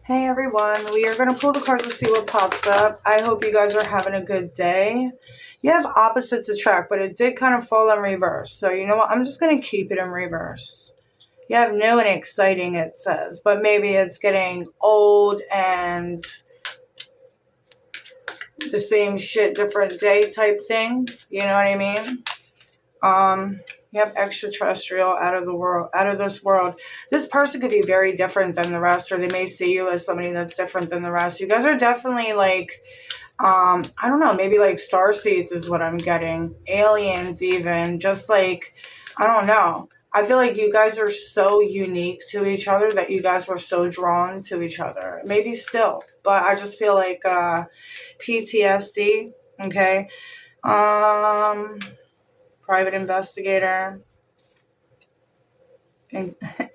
Hey everyone, we are going to pull the cards to see what pops up. I hope you guys are having a good day. You have opposites attract, but it did kind of fall in reverse. So you know what? I'm just going to keep it in reverse. You have new and exciting, it says, but maybe it's getting old and the same shit, different day type thing. You know what I mean? You have extraterrestrial, out of the world, out of this world. This person could be very different than the rest, or they may see you as somebody that's different than the rest. You guys are definitely like, I don't know, maybe like star seeds is what I'm getting. Aliens even, just like, I don't know. I feel like you guys are so unique to each other that you guys were so drawn to each other. Maybe still, but I just feel like PTSD, okay? Private investigator,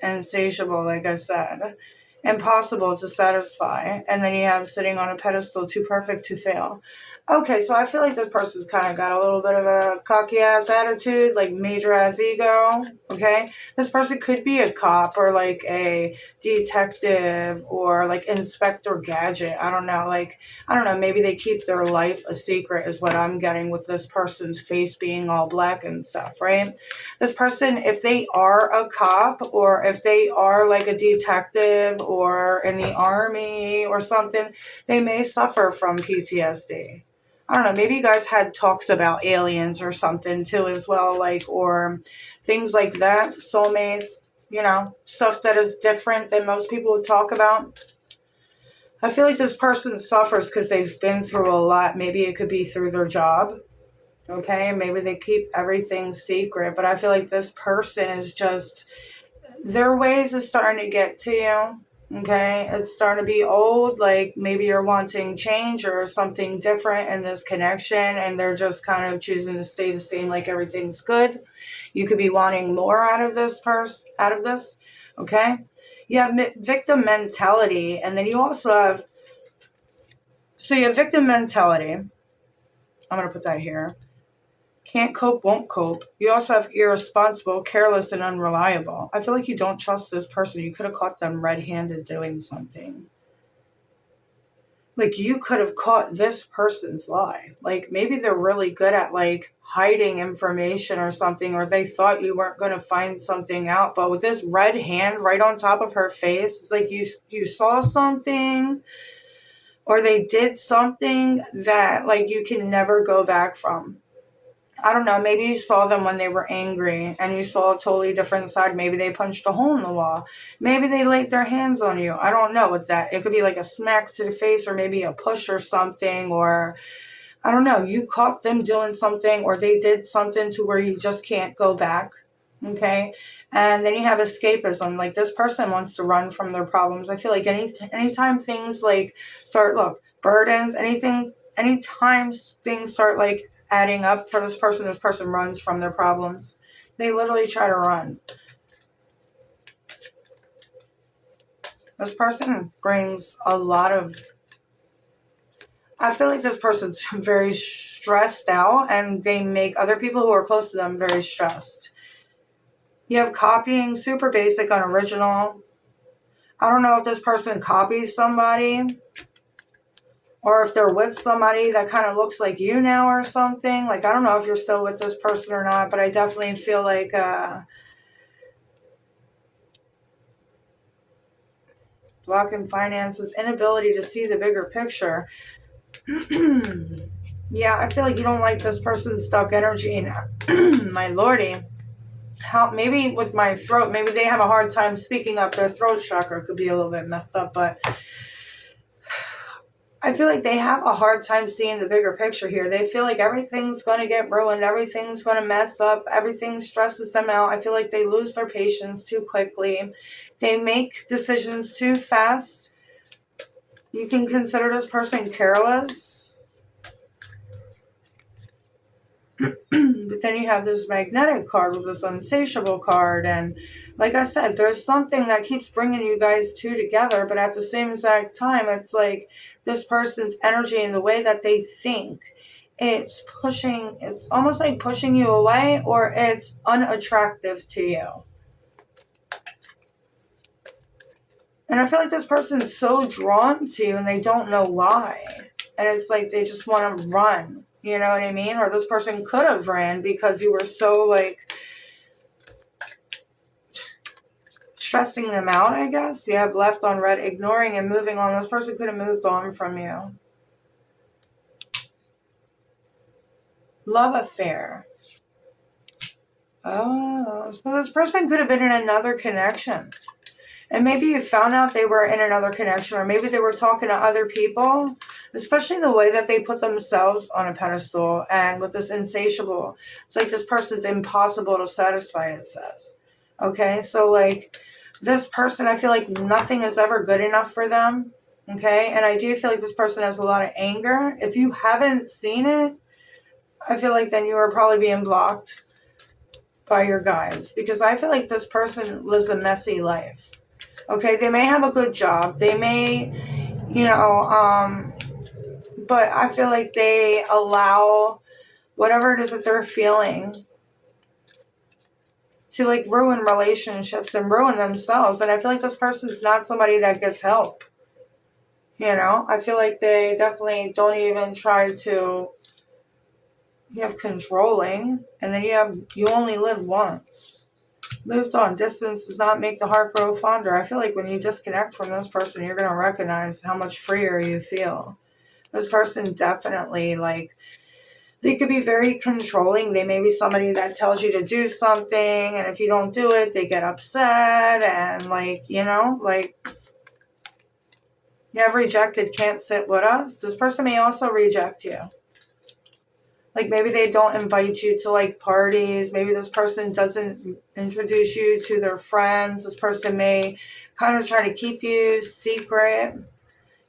insatiable, like I said, impossible to satisfy, and then you have sitting on a pedestal, too perfect to fail. Okay, so I feel like this person's kind of got a little bit of a cocky ass attitude, like major ass ego. Okay, this person could be a cop or like a detective or like Inspector Gadget. I don't know, maybe they keep their life a secret is what I'm getting with this person's face being all black and stuff, right? This person, if they are a cop or if they are like a detective or in the army or something, they may suffer from PTSD. I don't know, maybe you guys had talks about aliens or something too as well, like, or things like that, soulmates, stuff that is different than most people would talk about. I feel like this person suffers because they've been through a lot. Maybe it could be through their job. Okay, maybe they keep everything secret, but I feel like this person is just, their ways is starting to get to you. Okay, it's starting to be old, like maybe you're wanting change or something different in this connection, and they're just kind of choosing to stay the same, like everything's good. You could be wanting more out of this person, out of this. Okay, you have victim mentality, and then you also have, so you have victim mentality. I'm going to put that here. Can't cope, won't cope. You also have irresponsible, careless, and unreliable. I feel like you don't trust this person. You could have caught them red-handed doing something. Like, you could have caught this person's lie. Like, maybe they're really good at, like, hiding information or something, or they thought you weren't going to find something out. But with this red hand right on top of her face, it's like you saw something, or they did something that, like, you can never go back from. I don't know, maybe you saw them when they were angry and you saw a totally different side. Maybe they punched a hole in the wall. Maybe they laid their hands on you. I don't know with that. It could be like a smack to the face or maybe a push or something, or I don't know. You caught them doing something or they did something to where you just can't go back. Okay. And then you have escapism. Like, this person wants to run from their problems. I feel like anytime things like look, burdens, anytime things start like adding up for this person runs from their problems. They literally try to run. This person brings a lot of, I feel like this person's very stressed out and they make other people who are close to them very stressed. You have copying, super basic, unoriginal. I don't know if this person copies somebody or if they're with somebody that kind of looks like you now or something. Like, I don't know if you're still with this person or not, but I definitely feel like blocking finances, inability to see the bigger picture. Yeah, I feel like you don't like this person's stuck energy. And my lordy, how, maybe with my throat, maybe they have a hard time speaking up. Their throat chakra could be a little bit messed up, but I feel like they have a hard time seeing the bigger picture here. They feel like everything's going to get ruined. Everything's going to mess up. Everything stresses them out. I feel like they lose their patience too quickly. They make decisions too fast. You can consider this person careless. But then you have this magnetic card with this insatiable card. And like I said, there's something that keeps bringing you guys two together. But at the same exact time, it's like this person's energy and the way that they think, it's almost like pushing you away, or it's unattractive to you. And I feel like this person is so drawn to you and they don't know why. And it's like they just want to run. You know what I mean? Or this person could have ran because you were so, like, stressing them out, I guess. You have left on red, ignoring and moving on. This person could have moved on from you. Love affair. Oh, so this person could have been in another connection. And maybe you found out they were in another connection, or maybe they were talking to other people, especially the way that they put themselves on a pedestal and with this insatiable. It's like this person's impossible to satisfy, it says. Okay, so like this person, I feel like nothing is ever good enough for them. Okay, and I do feel like this person has a lot of anger. If you haven't seen it, I feel like then you are probably being blocked by your guides, because I feel like this person lives a messy life. Okay, they may have a good job. They may, but I feel like they allow whatever it is that they're feeling to, like, ruin relationships and ruin themselves. And I feel like this person's not somebody that gets help. I feel like they definitely don't even try to. You have controlling, and then you only live once. Moved on. Distance does not make the heart grow fonder. I feel like when you disconnect from this person, you're going to recognize how much freer you feel. This person definitely, like, they could be very controlling. They may be somebody that tells you to do something, and if you don't do it, they get upset, and, like, you have rejected, can't sit with us. This person may also reject you. Like, maybe they don't invite you to, like, parties. Maybe this person doesn't introduce you to their friends. This person may kind of try to keep you secret.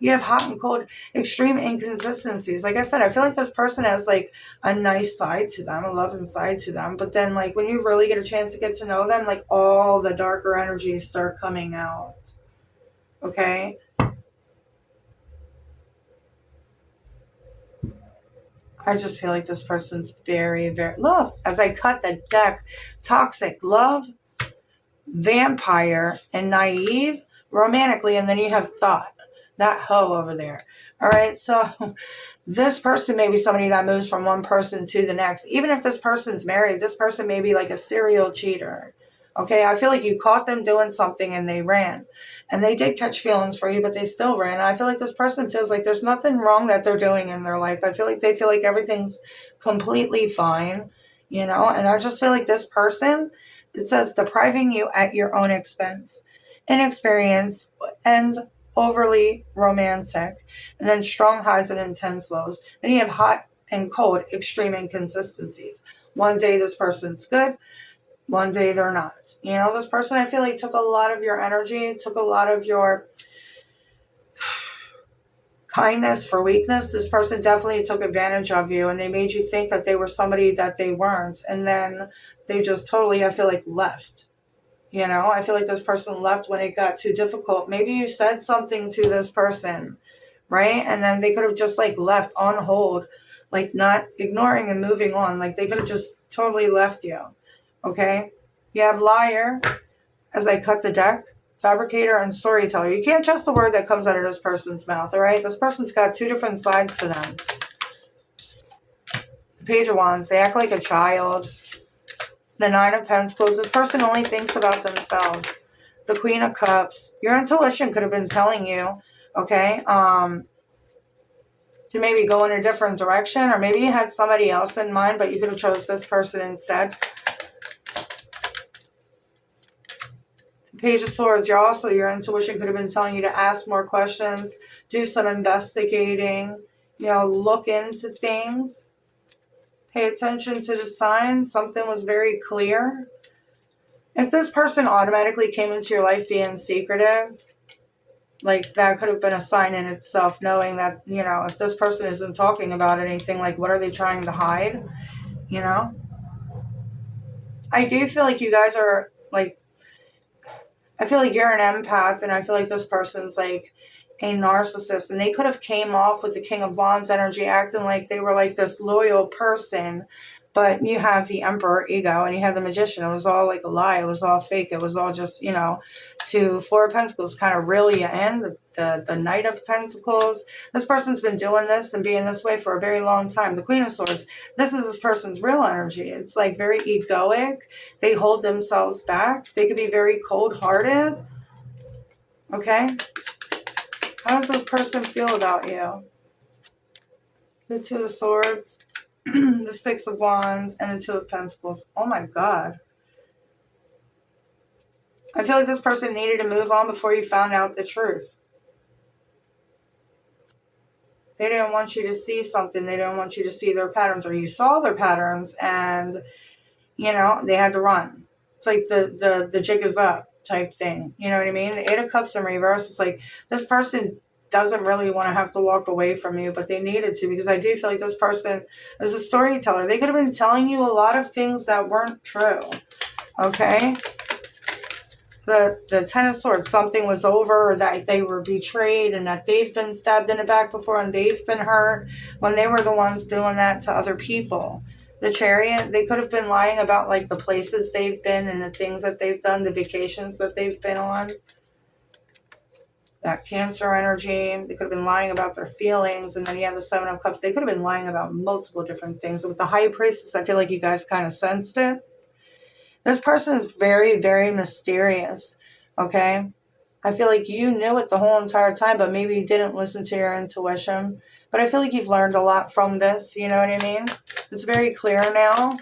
You have hot and cold, extreme inconsistencies. Like I said, I feel like this person has, like, a nice side to them, a loving side to them. But then, like, when you really get a chance to get to know them, like, all the darker energies start coming out. Okay? I just feel like this person's very, very... Look, as I cut the deck, toxic, love, vampire, and naive, romantically, and then you have thought. That hoe over there. All right, so this person may be somebody that moves from one person to the next. Even if this person's married, this person may be like a serial cheater. Okay, I feel like you caught them doing something and they ran. And they did catch feelings for you, but they still ran. I feel like this person feels like there's nothing wrong that they're doing in their life. I feel like they feel like everything's completely fine, And I just feel like this person, it says, depriving you at your own expense, inexperience, and overly romantic. And then strong highs and intense lows. Then you have hot and cold, extreme inconsistencies. One day this person's good. One day they're not. This person, I feel like, took a lot of your energy, took a lot of your kindness for weakness. This person definitely took advantage of you, and they made you think that they were somebody that they weren't. And then they just totally, I feel like, left. I feel like this person left when it got too difficult. Maybe you said something to this person, right? And then they could have just, like, left on hold, like, not ignoring and moving on. Like, they could have just totally left you. Okay, you have liar, as I cut the deck, fabricator, and storyteller. You can't trust the word that comes out of this person's mouth, all right? This person's got two different sides to them. The Page of Wands, they act like a child. The Nine of Pentacles, this person only thinks about themselves. The Queen of Cups, your intuition could have been telling you, okay, to maybe go in a different direction, or maybe you had somebody else in mind, but you could have chose this person instead. Page of Swords, your intuition could have been telling you to ask more questions, do some investigating, look into things, pay attention to the signs. Something was very clear. If this person automatically came into your life being secretive, like, that could have been a sign in itself, knowing that, if this person isn't talking about anything, like, what are they trying to hide? I do feel like you guys are, like, I feel like you're an empath, and I feel like this person's, like, a narcissist, and they could have came off with the King of Wands energy acting like they were, like, this loyal person, But you have the Emperor ego and you have the Magician. It was all like a lie. It was all fake. It was all just, to Four of Pentacles kind of reel you in. The Knight of Pentacles. This person's been doing this and being this way for a very long time. The Queen of Swords. This is this person's real energy. It's like very egoic. They hold themselves back. They could be very cold-hearted. Okay? How does this person feel about you? The Two of Swords, the Six of Wands, and the Two of Pentacles. Oh my God. I feel like this person needed to move on before you found out the truth. They didn't want you to see something. They didn't want you to see their patterns, or you saw their patterns and, they had to run. It's like the jig is up type thing. You know what I mean? The Eight of Cups in reverse. It's like this person doesn't really want to have to walk away from you, but they needed to, because I do feel like this person is a storyteller. They could have been telling you a lot of things that weren't true. Okay? The Ten of Swords, something was over, or that they were betrayed, and that they've been stabbed in the back before and they've been hurt when they were the ones doing that to other people. The Chariot, they could have been lying about like the places they've been and the things that they've done, the vacations that they've been on. That Cancer energy, they could have been lying about their feelings. And then you have the Seven of Cups. They could have been lying about multiple different things. With the High Priestess, I feel like you guys kind of sensed it. This person is very, very mysterious, okay? I feel like you knew it the whole entire time, but maybe you didn't listen to your intuition. But I feel like you've learned a lot from this, you know what I mean? It's very clear now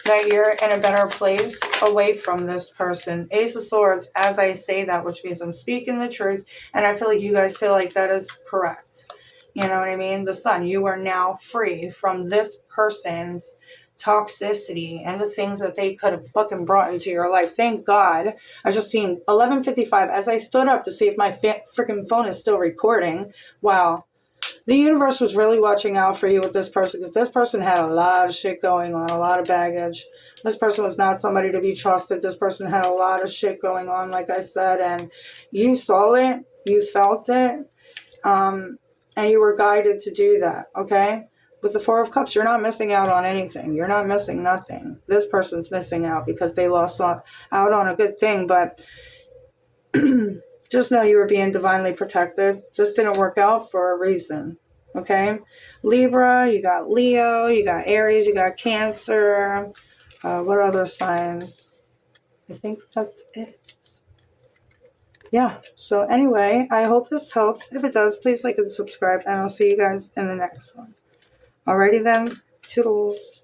that you're in a better place away from this person. Ace of Swords, as I say that, which means I'm speaking the truth, and I feel like you guys feel like that is correct. You know what I mean? The Sun, you are now free from this person's toxicity and the things that they could have fucking brought into your life. Thank God. I just seen 11:55 as I stood up to see if my freaking phone is still recording. Wow. The universe was really watching out for you with this person, because this person had a lot of shit going on, a lot of baggage. This person was not somebody to be trusted. This person had a lot of shit going on, like I said, and you saw it, you felt it, and you were guided to do that, okay? With the Four of Cups, you're not missing out on anything. You're not missing nothing. This person's missing out because they lost out on a good thing, but just know you were being divinely protected. Just didn't work out for a reason, okay? Libra, you got Leo, you got Aries, you got Cancer. What other signs? I think that's it. Yeah, so anyway, I hope this helps. If it does, please like and subscribe, and I'll see you guys in the next one. Alrighty then, toodles.